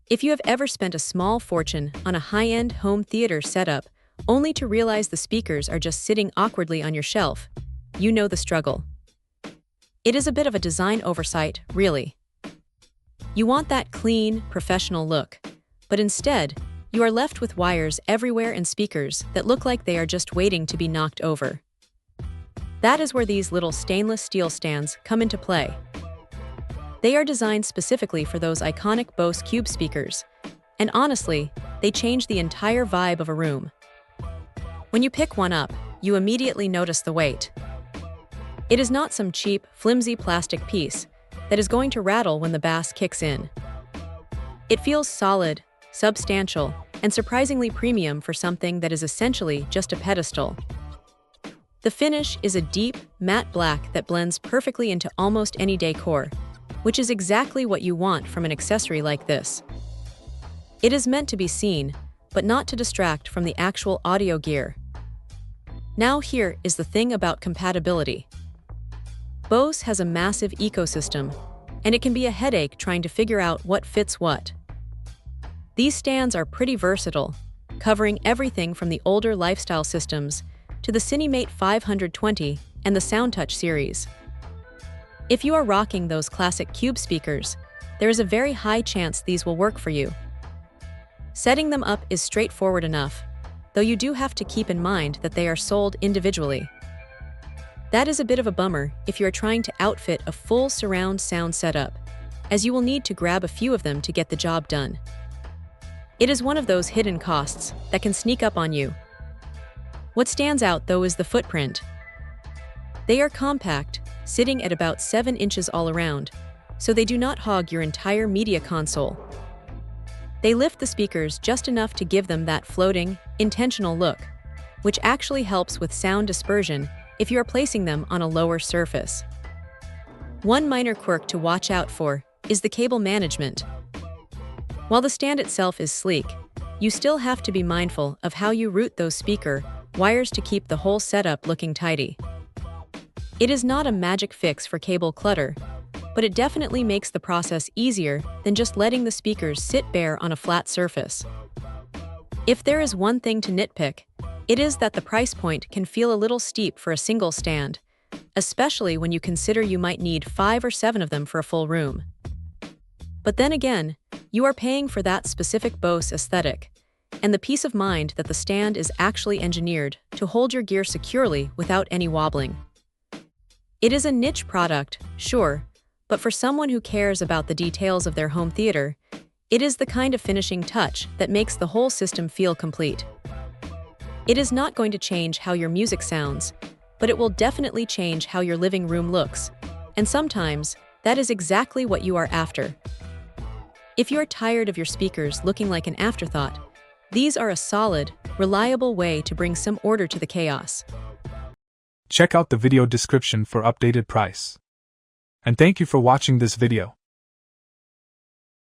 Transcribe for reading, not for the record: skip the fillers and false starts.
If you have ever spent a small fortune on a high-end home theater setup only to realize the speakers are just sitting awkwardly on your shelf, you know the struggle. It is a bit of a design oversight, really. You want that clean, professional look, but instead, you are left with wires everywhere and speakers that look like they are just waiting to be knocked over. That is where these little stainless steel stands come into play. They are designed specifically for those iconic Bose Cube speakers, and honestly, they change the entire vibe of a room. When you pick one up, you immediately notice the weight. It is not some cheap, flimsy plastic piece that is going to rattle when the bass kicks in. It feels solid, substantial, and surprisingly premium for something that is essentially just a pedestal. The finish is a deep, matte black that blends perfectly into almost any decor, which is exactly what you want from an accessory like this. It is meant to be seen, but not to distract from the actual audio gear. Now here is the thing about compatibility. Bose has a massive ecosystem, and it can be a headache trying to figure out what fits what. These stands are pretty versatile, covering everything from the older lifestyle systems to the Cinemate 520 and the SoundTouch series. If you are rocking those classic Cube speakers, there is a very high chance these will work for you. Setting them up is straightforward enough, though you do have to keep in mind that they are sold individually. That is a bit of a bummer if you are trying to outfit a full surround sound setup, as you will need to grab a few of them to get the job done. It is one of those hidden costs that can sneak up on you. What stands out, though, is the footprint. They are compact, sitting at about 7 inches all around, so they do not hog your entire media console. They lift the speakers just enough to give them that floating, intentional look, which actually helps with sound dispersion if you are placing them on a lower surface. One minor quirk to watch out for is the cable management. While the stand itself is sleek, you still have to be mindful of how you route those speaker wires to keep the whole setup looking tidy. It is not a magic fix for cable clutter, but it definitely makes the process easier than just letting the speakers sit bare on a flat surface. If there is one thing to nitpick, it is that the price point can feel a little steep for a single stand, especially when you consider you might need 5 or 7 of them for a full room. But then again, you are paying for that specific Bose aesthetic, and the peace of mind that the stand is actually engineered to hold your gear securely without any wobbling. It is a niche product, sure, but for someone who cares about the details of their home theater, it is the kind of finishing touch that makes the whole system feel complete. It is not going to change how your music sounds, but it will definitely change how your living room looks, and sometimes that is exactly what you are after. If you are tired of your speakers looking like an afterthought, these are a solid, reliable way to bring some order to the chaos. Check out the video description for updated price. And thank you for watching this video.